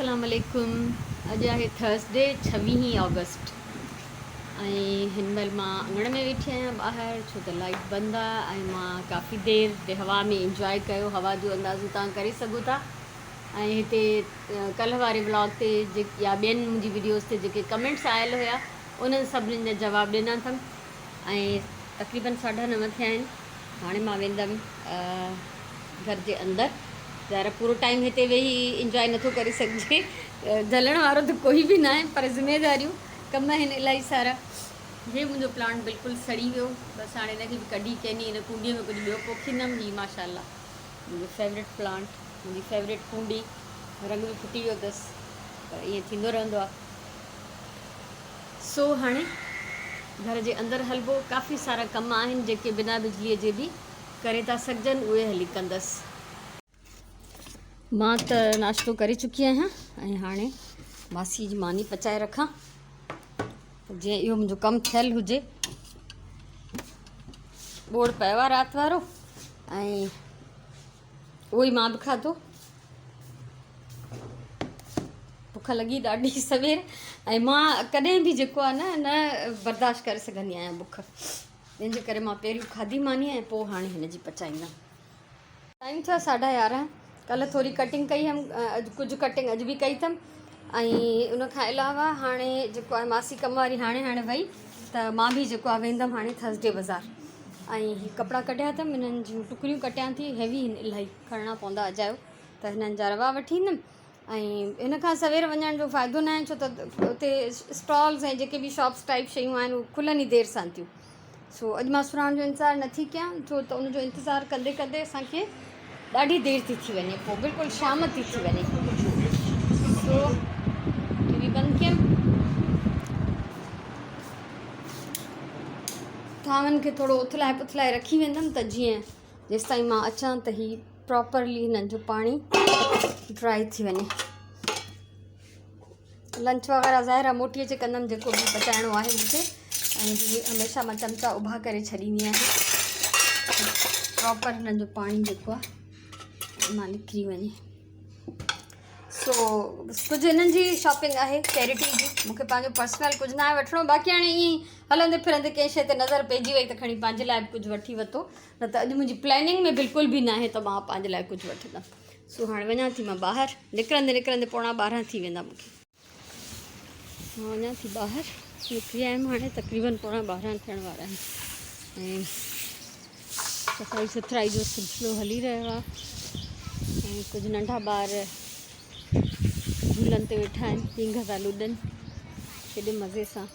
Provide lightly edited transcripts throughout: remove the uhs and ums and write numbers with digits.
अस्सलाम वालेकुम। अॼु आहे थर्सडे 26 ऑगस्ट ऐं हिन महिल मां अंगण में वेठी आहियां ॿाहिरि, छो त लाइट बंदि आहे ऐं मां काफ़ी देरि हवा में इंजॉय कयो। हवा जो अंदाज़ो तव्हां करे सघो था। ऐं हिते कल्ह वारे ब्लॉग ते या ॿियनि मुंहिंजी वीडियोज़ ते जेके कमेंट्स आयल हुया उन्हनि सभिनीनि जा जवाब ॾिना अथमि ऐं तक़रीबन 9:30 थिया आहिनि। हाणे मां वेंदमि घर जे अंदरि। ज़ाहिर पूरो टाइम हिते वेही इंजॉय नथो करे सघिजे, झलण वारो त कोई बि न आहे, पर ज़िमेदारियूं कम आहिनि इलाही सारा। हे मुंहिंजो प्लांट बिल्कुलु सड़ी वियो, बसि हाणे हिनखे बि कढी कंदी हिन कूंडीअ में कुझु ॿियो पोखींदमि। ही माशाल्लाह मुंहिंजो फेवरेट प्लांट, मुंहिंजी फेवरेट कूंडी, रंग बि फुटी वियो अथसि, पर ईअं थींदो रहंदो आहे। सो हाणे घर जे अंदरि हलिबो। काफ़ी सारा कम आहिनि जेके बिना बिजलीअ जे बि करे था सघजनि, उहे हली कंदसि। मां त नाश्तो करे चुकी आहियां ऐं हाणे मासी जी मानी पचाए रखां, जीअं इहो मुंहिंजो कमु थियलु हुजे। ॿोड़ पियो आहे राति वारो ऐं उहो ई मां बि खाधो। बुख लॻी ॾाढी सवेर, ऐं मां कॾहिं बि जेको आहे न बर्दाश्त करे सघंदी आहियां बुख, जंहिंजे करे मां पहिरियों खाधी मानी ऐं पोइ हाणे हिन जी पचाईंदमि। टाइम थियो 11:30। कल्ह थोरी कटिंग कई हुअमि, अॼु कुझु कटिंग अॼु बि कई अथमि ऐं उनखां अलावा हाणे जेको आहे मासी कम वारी हाणे वई, त मां बि जेको आहे वेंदमि हाणे थर्सडे बाज़ारि। ऐं हीअ कपिड़ा कढिया अथमि, हिननि जूं टुकड़ियूं कटियां थी, हैवी इलाही खणणा पवंदा अजायो, त हिननि जा रवा वठी ईंदमि। ऐं हिन खां सवेर वञण जो फ़ाइदो न आहे, छो त उते स्टॉल्स ऐं जेके बि शॉप्स टाइप शयूं आहिनि उहे खुलनि ई देरि सां थियूं। सो अॼु मां सुराण जो इंतज़ारु नथी कयां, छो त उनजो इंतज़ारु कंदे कंदे असांखे ॾाढी देरि थी वञे, पोइ बिल्कुलु शाम थी वञे। सो टीवी बंदि कयमि, थांवनि खे थोरो उथलाए पुथलाए रखी वेंदमि, त जीअं जेसि ताईं मां अचां त हीअ प्रॉपरली हिननि जो पाणी ड्राई थी वञे। लंच वग़ैरह ज़ाहिर आहे मोटीअ चे कंदमि, जेको बि पचाइणो आहे मूंखे। ऐं हीअ हमेशह मां चमचा उभा करे छॾींदी आहियां, प्रॉपर हिननि जो पाणी जेको आहे मां निकिरी वञे। सो कुझु हिननि जी शॉपिंग आहे चैरिटी जी, मूंखे पंहिंजो पर्सनल कुझु न आहे वठिणो। बाक़ी हाणे ईअं ई हलंदे फिरंदे कंहिं शइ ते नज़र पइजी वई त खणी पंहिंजे लाइ बि कुझु वठी वरितो, न त अॼु मुंहिंजी प्लैनिंग में बिल्कुलु बि न आहे त मां पंहिंजे लाइ कुझु वठंदमि। सो हाणे वञां थी मां ॿाहिरि, निकिरंदे 12:15 थी वेंदा मूंखे। मां वञां थी ॿाहिरि, निकिरी आयमि हाणे, तक़रीबन 12:15 थियण वारा आहिनि ऐं सफ़ाई सुथराई जो सिलसिलो हली रहियो आहे। ऐं कुझु नंढा ॿार झूलनि ते वेठा आहिनि, पींघ था लुॾनि केॾे मज़े सां,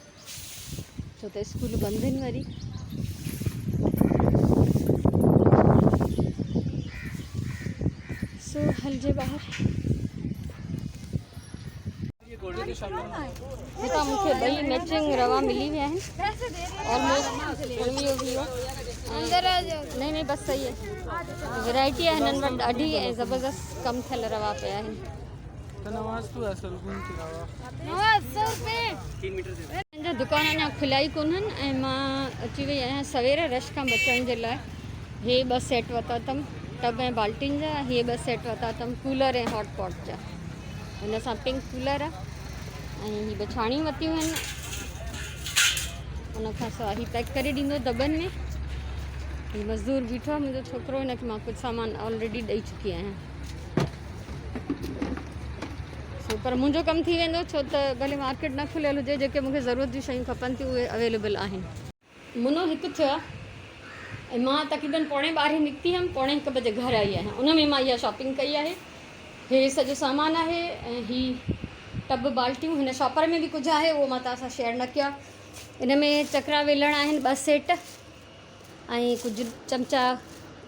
छो त स्कूल बंदि आहिनि वरी। सो हलिजे ॿाहिरि। हितां मूंखे 2 मैचिंग रवा मिली विया आहिनि, ऑलमोस्ट 19-20। नहीं बस सही है, वैरायटी आहे हिननि वटि ॾाढी, ऐं ज़बरदस्त कमु थियल रवा पिया आहिनि। मुंहिंजा दुकान अञा खुलिया ई कोन्हनि ऐं मां अची वई आहियां सवेर रश खां बचण जे लाइ। हे 2 सेट वरिता अथमि टब ऐं बाल्टिन जा, हे 2 सेट वरिता अथमि कूलर ऐं हॉट पॉट जा। हिन सां पिंक कूलर आहे ऐं हीअ 2 छाणियूं वरितियूं आहिनि। उनखां सवाइ हीअ पैक करे ॾींदो दॿनि में। हीअ मज़दूर बीठो आहे मुंहिंजो छोकिरो, हिनखे मां कुझु सामान ऑलरेडी ॾेई चुकी आहियां। सो पर मुंहिंजो कमु थी वेंदो, छो त भले मार्केट न खुलियल हुजे, जेके मूंखे ज़रूरत जी शयूं खपनि थियूं उहे अवेलेबल आहिनि। मुनो 1 थियो आहे ऐं मां तक़रीबन 12:15 निकिती हुअमि, 1:45 बजे घर आई आहियां। उन में मां इहा शॉपिंग कई आहे। हे सॼो सामान आहे ऐं हीअ टब बाल्टियूं, हिन शॉपर में बि कुझु आहे, उहो मां तव्हां सां शेयर न कया। इन में चकरा वेलण आहिनि 2 सेट ऐं कुझु चमचा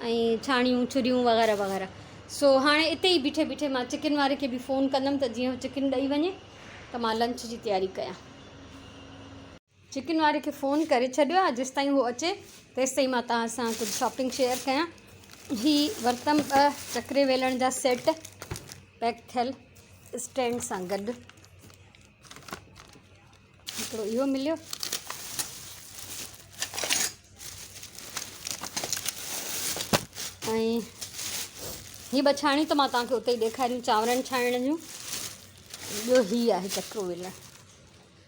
ऐं छाणियूं छुरियूं वग़ैरह वग़ैरह। सो हाणे इते ई बीठे बीठे मां चिकन वारे खे बि फ़ोन कंदमि, त जीअं चिकन ॾेई वञे त मां लंच जी तयारी कयां। चिकन वारे खे फ़ोन करे छॾियो आहे, जेसि ताईं उहो अचे तेसि ताईं मां तव्हां सां कुझु शॉपिंग शेयर कयां। हीअ वरितमि 2 चकरे वेलण जा सेट पैक थियल स्टैंड सां गॾु। हिकिड़ो इहो मिलियो, ऐं हीअ 2 छाणियूं त मां तव्हांखे उते ई ॾेखारियूं चांवरनि छाणण जूं। ॿियो हीअ आहे चक्रो वेलण,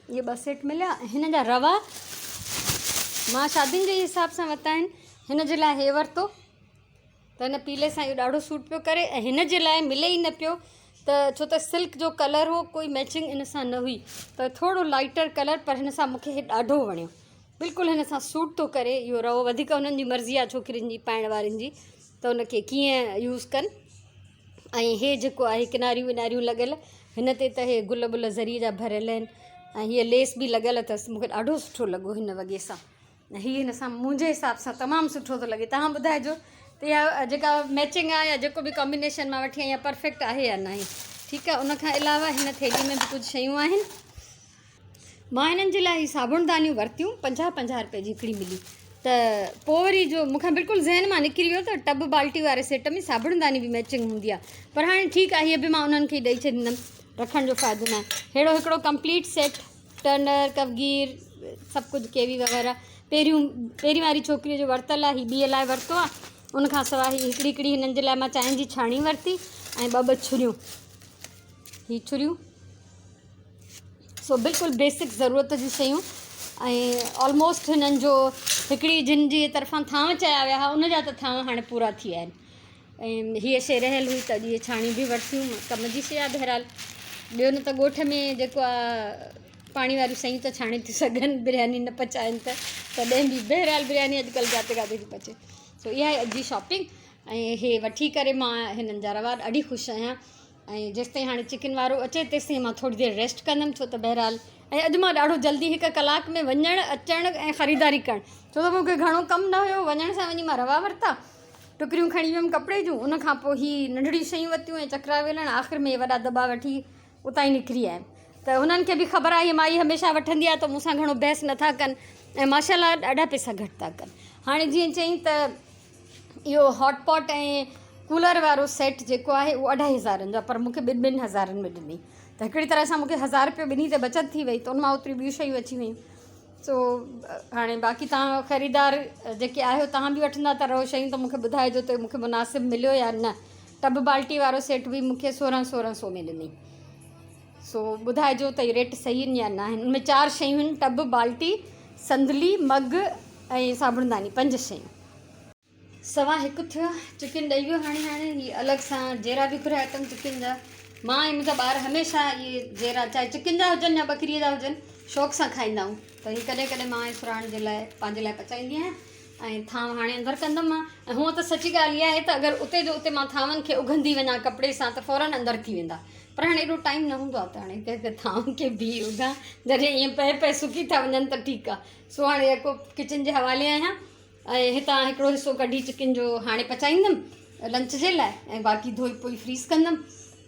इहे 2 सेट मिलिया। हिन जा रवा मां शादियुनि जे हिसाब सां वरिता आहिनि। हिन जे लाइ हे वरितो त हिन पीले सां इहो ॾाढो सूट पियो करे, ऐं हिन जे लाइ मिले ई न पियो त छो त सिल्क जो कलर हो, कोई मैचिंग इन सां न हुई, त थोरो लाइटर कलर, पर हिन सां मूंखे हे ॾाढो वणियो, बिल्कुलु हिन सां सूट थो करे। इहो रवो वधीक उन्हनि जी मर्ज़ी आहे छोकिरियुनि जी, पाइण वारनि जी, त उनखे कीअं यूज़ कनि। ऐं हे जेको आहे किनारियूं विनारियूं लॻियल, हिन ते त हे गुल बुल ज़री जा भरियल आहिनि, ऐं हीअ लेस बि लॻियल अथसि। मूंखे ॾाढो सुठो लॻो हिन वॻे सां, ऐं हीअ हिन सां मुंहिंजे हिसाब सां तमामु सुठो थो लॻे। तव्हां ॿुधाइजो त इहा जेका मैचिंग आहे या जेको बि कॉम्बिनेशन मां वठी आई आहियां परफेक्ट आहे या न आहे। ठीकु आहे। उनखां अलावा हिन थैली में बि कुझु शयूं आहिनि। मां हिननि जे लाइ ही साबुणदानियूं वरितियूं, 50-50 रुपए जी हिकिड़ी मिली, त पोइ वरी जो मूंखां बिल्कुलु ज़हन मां निकिरी वियो त टब बाल्टी वारे सेट में साबुणदानी बि मैचिंग हूंदी आहे, पर हाणे ठीकु आहे, हीअ बि मां उन्हनि खे ॾेई छॾींदमि, रखण जो फ़ाइदो न आहे। अहिड़ो हिकिड़ो कंप्लीट सेट, टर्नर, कवगीर, सभु कुझु केवी वग़ैरह पहिरीं वारी छोकिरीअ जो वरितलु आहे, हीअ ॿीअ लाइ वरितो आहे। उनखां सवाइ हिकिड़ी हिननि जे लाइ मां चांहि जी छाणी वरिती, ऐं 2 छुरियूं, हीअ छुरियूं। सो बिल्कुलु बेसिक ज़रूरत जी शयूं, ऐं ऑलमोस्ट हिननि जो हिकिड़ी जिन जी तरफ़ां थांव चया विया हुआ, उनजा त थांव हाणे पूरा थी विया आहिनि। ऐं हीअ शइ रहियल हुई त इहे छाणियूं बि वरितियूं, कम जी शइ आहे बहरहाल। ॿियो न त ॻोठ में जेको आहे पाणी वारियूं शयूं त छाणे थियूं सघनि, बिरयानी न पचाइनि त, तॾहिं बि बहरहाल बिरयानी अॼुकल्ह जाते काथे थी पचे। सो इहा आहे अॼु जी शॉपिंग, ऐं हे वठी करे मां हिननि जा रवा ॾाढी ख़ुशि आहियां। ऐं जेसिताईं हाणे चिकन वारो अचे तेसिताईं मां थोरी देरि रेस्ट कंदमि, छो त बहरहाल ऐं अॼु मां ॾाढो जल्दी 1 कलाक में वञणु अचणु ऐं ख़रीदारी करणु, छो त मूंखे घणो कमु न हुयो। वञण सां वञी मां रवा वरिता, टुकरियूं खणी वियमि कपिड़े जूं, उनखां पोइ ही नंढड़ियूं शयूं वरितियूं ऐं चकरा वेलण, आख़िर में वॾा दॿा वठी उतां ई निकिरी आयमि। त हुननि खे बि ख़बर आहे माई हमेशह वठंदी आहे, त मूंसां घणो बहस नथा कनि, ऐं माशाल्लाह ॾाढा पैसा घटि था कनि। हाणे जीअं चई त इहो हॉटपॉट ऐं कूलर वारो सेट जेको आहे उहो 2500 जो, पर मूंखे 2 हज़ारनि में ॾिनी, त हिकिड़ी तरह सां मूंखे 1000 रुपयो ॿिन्ही ते बचति थी वई, त उन मां ओतिरी ॿियूं शयूं अची वियूं। सो हाणे बाक़ी तव्हां ख़रीदार जेके आहियो, तव्हां बि वठंदा त रहो शयूं, त मूंखे ॿुधाइजो त मूंखे मुनासिबु मिलियो या न। टब बाल्टी वारो सेट बि मूंखे 1600 में ॾिनी, सो ॿुधाइजो त इहे रेट सही आहिनि या न आहिनि। उनमें 4 शयूं आहिनि, टब बाल्टी, संदली, मग ऐं साबुणदानी, 5 शयूं। 1:15 थियो, चिकन ॾेई वियो। हाणे हीअ अलॻि सां जेरा बि घुराया अथमि चिकन जा। मां ऐं मुंहिंजा ॿार हमेशह इहे जेरा, चाहे चिकन जा हुजनि या ॿकरीअ जा हुजनि, शौक़ सां खाईंदा आहियूं। त हीअ कॾहिं कॾहिं मां ऐं सुराण जे लाइ पंहिंजे लाइ पचाईंदी आहियां, ऐं थांव हाणे अंदरि कंदमि मां। ऐं हूअं त सची ॻाल्हि इहा आहे त अगरि उते जो उते मां थांवनि खे उघंदी वञा कपिड़े सां त फ़ौरन अंदरि थी वेंदा, पर हाणे एॾो टाइम न हूंदो आहे, त हाणे हिते थांव खे बि उघां, जॾहिं ईअं पए सुकी था वञनि त ठीकु आहे। सो हाणे जेको किचन जे हवाले आहियां, ऐं हितां हिकिड़ो हिसो कढी चिकन जो हाणे पचाईंदमि लंच जे लाइ, ऐं बाक़ी धोई पोई फ्रीज़ कंदमि।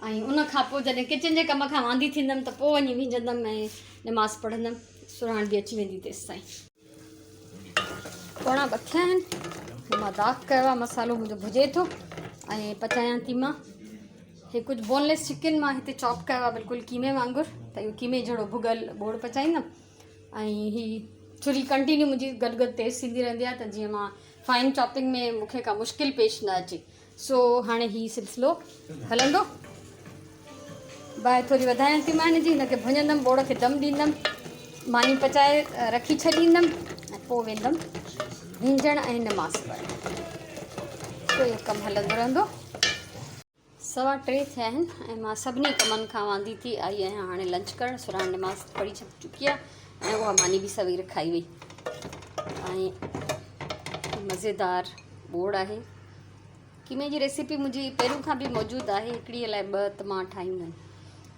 ऐं उनखां पोइ जॾहिं किचन जे कम खां वांदी थींदमि त पोइ वञी विझंदमि ऐं नमाज़ पढ़ंदमि। सुराण बि अची वेंदी तेसि ताईं। 1:15 थिया आहिनि। मां दाग कयो आहे, मसालो मुंहिंजो भुजे थो, ऐं पचायां थी मां। हे कुझु बोनलेस चिकन मां हिते चॉप कयो आहे बिल्कुलु कीमे वांगुरु, त इहो कीमे जहिड़ो भुॻल बोड़ पचाईंदमि। ऐं हीअ छुरी कंटिन्यू मुंहिंजी गॾु गॾु तेज़ थींदी रहंदी आहे, त जीअं मां फाइन चॉपिंग में मूंखे का मुश्किल पेश न अचे। सो हाणे हीउ सिलसिलो हलंदो। बाहि थोरी वधायां थी मां हिनजी, हिनखे भुञंदमि, बोड़ खे दम ॾींदमि, मानी पचाए रखी छॾींदमि, ऐं पोइ वेंदमि भींजण ऐं नमाज़ पढ़णु। पोइ इहो कमु हलंदो रहंदो। 3:15 थिया आहिनि, ऐं मां सभिनी कमनि खां वांदी थी आई आहियां हाणे लंच करणु। सुराण नमाज़ पढ़ी चुकी आहे, ऐं उहा मानी बि सवेर खाई वई। ऐं मज़ेदार बोड़ आहे। कीमे जी रेसिपी मुंहिंजी पहिरियों खां बि मौजूदु आहे, हिकिड़ीअ लाइ 2 त मां ठाहींदमि।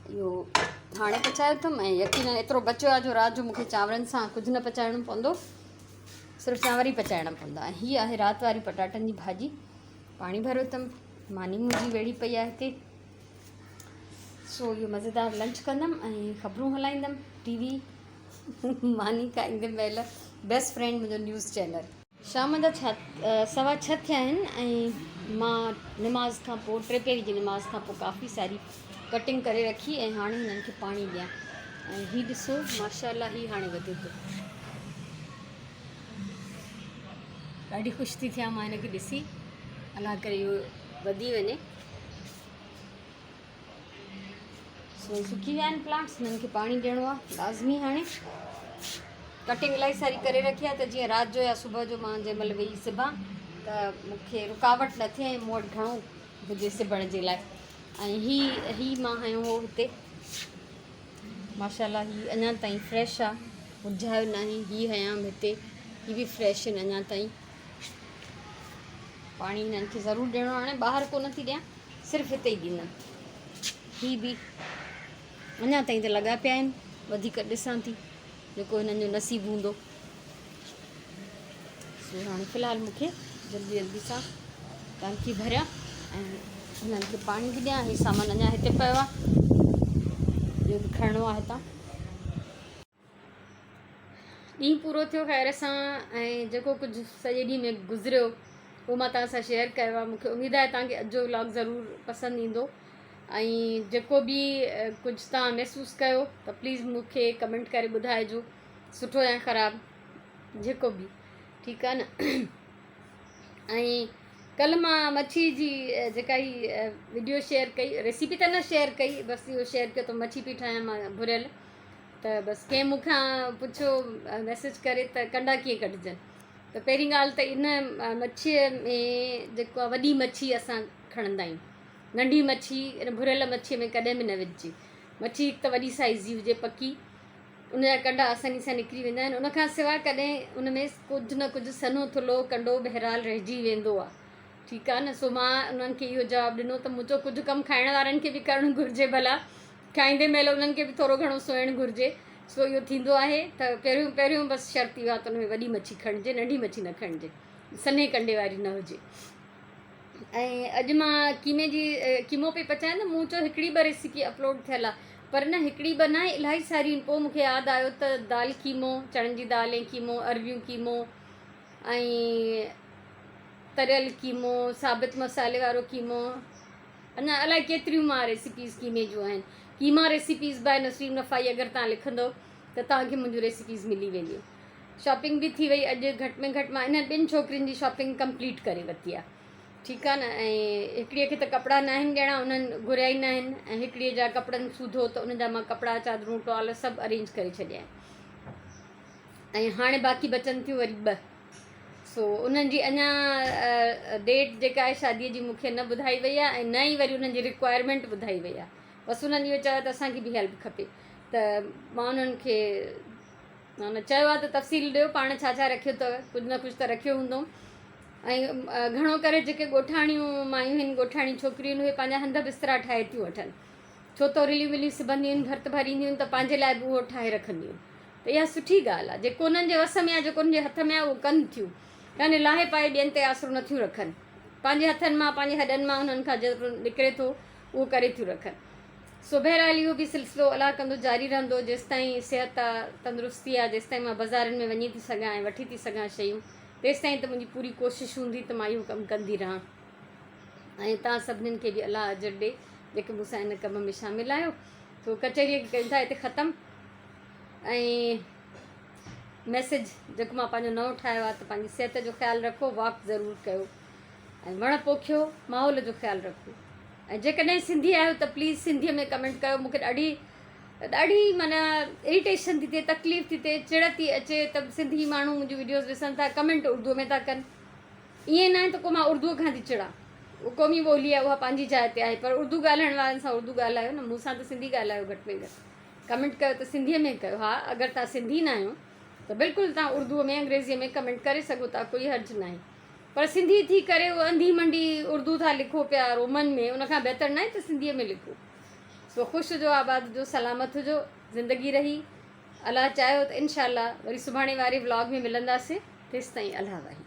इहो हाणे पचायो अथमि, ऐं यकीन एतिरो बचियो आहे जो राति जो मूंखे चांवरनि सां कुझु न पचाइणो पवंदो, सिर्फ़ु चांवर ई पचाइणा पवंदा। ऐं हीअ आहे राति वारी पटाटनि जी भाॼी। पाणी भरियो अथमि, मानी मुंहिंजी वेड़ी पई आहे हिते। सो इहो मज़ेदार लंच कंदमि ऐं ख़बरूं हलाईंदमि, टीवी मानी खाईंदमि महिल। बेस्ट फ्रेंड मुंहिंजो न्यूज़ चैनल। शाम जा 6:15 थिया आहिनि, ऐं मां नमाज़ खां पोइ 3 पहिरीं जी नमाज़ खां पोइ काफ़ी सारी कटिंग करे रखी, ऐं हाणे हिननि खे पाणी ॾियां। ऐं हीउ ॾिसो माशाल्लाह, हीउ हाणे वधे थो। ॾाढी ख़ुशि थी थियां मां हिनखे ॾिसी, अलाह करे इहो वधी वञे। सो सुकी विया आहिनि प्लांट्स, हिननि खे पाणी ॾियणो आहे लाज़मी। हाणे कटिंग इलाही सारी करे रखी आहे त जीअं राति जो या सुबुह जो मां जंहिं महिल वेही सिबां त मूंखे रुकावट न थिए ऐं मूं वटि घणो हुजे सिबण जे लाइ। ऐं ही मां हयो हो हिते, माशाल्लाह ही अञा ताईं फ्रेश आहे, मुरझायो न आहे। ही हयां हिते, ही बि फ्रेश आहिनि अञा ताईं। पाणी हिननि खे ज़रूरु ॾियणो आहे। हाणे ॿाहिरि कोन थी ॾियां, सिर्फ़ु हिते ई ॾींदमि। ही बि अञा ताईं त लॻा पिया आहिनि, वधीक ॾिसां थी जेको हिननि जो नसीबु हूंदो। सो हाणे फ़िलहालु मूंखे जल्दी जल्दी सां टंकी भरियां ऐं हिननि खे पाणी बि ॾियां। ही सामान अञा हिते पियो आहे, इहो बि खणणो आहे हितां। ॾींहुं पूरो थियो ख़ैर सां, ऐं जेको कुझु सॼे ॾींहं में गुज़रियो उहो मां तव्हां सां शेयर कयो आहे। मूंखे उमेदु आहे तव्हांखे अॼु जो व्लॉग ज़रूरु पसंदि ईंदो। ऐं जेको बि कुझु तव्हां महसूसु कयो त प्लीज़ मूंखे कमेंट करे ॿुधाइजो, सुठो या ख़राबु जेको बि, ठीकु आहे न। ऐं कल्ह मां मच्छी जी जेका ही वीडियो शेयर कई, रेसिपी त न शेयर कई, बसि इहो शेयर कयो त मच्छी पई ठाहियां मां भुरियल। त बसि कंहिं मूंखां पुछियो मैसेज करे त कंडा कीअं कढिजनि। त पहिरीं ॻाल्हि त इन मच्छीअ में जेको आहे वॾी मच्छी असां खणंदा आहियूं, नंढी मच्छी इन भुरियल मच्छीअ में कॾहिं बि न विझिजे। मच्छी हिकु त वॾी साइज़ जी हुजे पकी, उनजा कंडा आसानी सां निकिरी वेंदा आहिनि। उनखां सवाइ कॾहिं उन में कुझु न कुझु सनो थुल्हो कंडो बहरहाल रहिजी वेंदो आहे, ठीकु आहे न। सो मां उन्हनि खे इहो जवाबु ॾिनो त मुंहिंजो कुझु कमु खाइण वारनि खे बि करणु घुरिजे, भला खाईंदे महिल उन्हनि खे बि थोरो घणो सोइणु घुरिजे। सो इहो थींदो आहे त पहिरियों बसि शर्त इहा त उन में वॾी मच्छी खणिजे, नंढी मच्छी न खणिजे, सने कंडे वारी न हुजे। ऐं अॼु मां कीमो पई पचायां त मूं चयो हिकिड़ी ॿ रेसिपी अपलोड थियल आहे, पर न हिकिड़ी ॿ न आहे, इलाही सारियूं। पोइ मूंखे यादि आयो त दाल कीमो, चणनि जी दाल ऐं कीमो, अरबियूं कीमो ऐं तरियल कीमो, साबित मसाले वारो कीमो, अञा अलाए केतिरियूं मां रेसिपीज़ कीमे जूं आहिनि। कीमा रेसिपीज़ बाय नसीम नफ़ाई अगरि तव्हां लिखंदव त तव्हांखे मुंहिंजूं रेसिपीज़ मिली वेंदियूं। शॉपिंग बि थी वई अॼु, घटि में घटि मां इन ॿिनि छोकिरियुनि जी शॉपिंग कंप्लीट करे वरिती आहे, ठीकु आहे न। ऐं हिकिड़ीअ खे त कपिड़ा न आहिनि ॾियणा, उन्हनि घुरिया ई न आहिनि, ऐं हिकिड़ीअ जा कपिड़नि सूधो त उन जा मां कपिड़ा चादरूं टॉल सभु अरेंज करे छॾिया आहिनि। ऐं हाणे बाक़ी बचनि थियूं वरी ॿ। सो उन्हनि जी अञा डेट जेका आहे शादीअ जी मूंखे न ॿुधाई वई आहे, ऐं न ई वरी उन्हनि जी रिक्वायरमेंट ॿुधाई वई आहे। बसि उन्हनि इहो चयो त असांखे बि हेल्प खपे, त मां उन्हनि खे माना चयो आहे त तफ़सील ॾियो पाण छा छा रखियो अथव, कुझु न कुझु त रखियो हूंदो। ऐं घणो करे जेके ॻोठाणियूं मायूं आहिनि, ॻोठाणी छोकिरियूं आहिनि, उहे पंहिंजा हंध बिस्तरा ठाहे थियूं वठनि, छो त रिलियूं विलियूं सिबंदियूं आहिनि, भर्त भरींदियूं आहिनि, त पंहिंजे लाइ बि उहो ठाहे रखंदियूं। त इहा सुठी ॻाल्हि आहे, जेको उन्हनि जे वस में आहे, जेको उन्हनि जे हथ में आहे, उहो कनि थियूं, यानी लाहे पाए ॿियनि ते आसिरो नथियूं रखनि। पंहिंजे हथनि मां, पंहिंजे हॾनि मां उन्हनि खां जेतिरो निकिरे थो उहो करे थियूं रखनि। सो बहरहाल इहो बि सिलसिलो अलाह कंदो जारी रहंदो, जेसिताईं सिहत आहे, तंदुरुस्ती आहे, जेसिताईं मां बाज़ारनि में वञी थी सघां ऐं वठी थी सघां शयूं, तेसिताईं त मुंहिंजी पूरी कोशिशि हूंदी त मां इहो कमु कंदी रहां। ऐं तव्हां सभिनीनि खे बि अलाह अजर ॾे जेके मूंसां हिन कम में शामिलु आहियो। सो कचहरीअ खे कयूं था हिते ख़तमु। ऐं मैसेज जेको मां पंहिंजो नओं ठाहियो आहे त पंहिंजी सिहत जो ख़्यालु रखो, वॉक ज़रूरु कयो, ऐं वण पोखियो, माहौल जो ख़्यालु रखो। ऐं जेकॾहिं सिंधी आहियो त प्लीज़ सिंधीअ में कमेंट कयो। मूंखे ॾाढी माना इरिटेशन थी थिए, तकलीफ़ थी थिए, चिड़ थी अचे त सिंधी माण्हू मुंहिंजी वीडियोज़ ॾिसनि था, कमेंट उर्दूअ में था कनि। ईअं न आहे त को मां उर्दूअ खां थी चिड़ा, उहा क़ौमी ॿोली आहे, उहा पंहिंजी जाइ ते आहे, पर उर्दू ॻाल्हाइण वारनि सां उर्दू ॻाल्हायो न, मूंसां त सिंधी ॻाल्हायो घटि में घटि। कमेंट कयो त सिंधीअ में कयो। हा, अगरि तव्हां सिंधी न आहियो त बिल्कुलु तव्हां उर्दूअ में, अंग्रेज़ीअ में कमेंट करे सघो था, कोई हर्ज न आहे। पर सिंधी थी करे उहा अंधी मंडी उर्दू था लिखो पिया रोमन में, उनखां बहितर न आहे त सिंधीअ में लिखो। सो ख़ुशि हुजो, आबाद हुजो, सलामत हुजो, ज़िंदगी रही। अलाह चाहियो त इनशाअल्लाह वरी सुभाणे वारे व्लॉग में मिलंदासीं। तेसिताईं अलाह वाहे।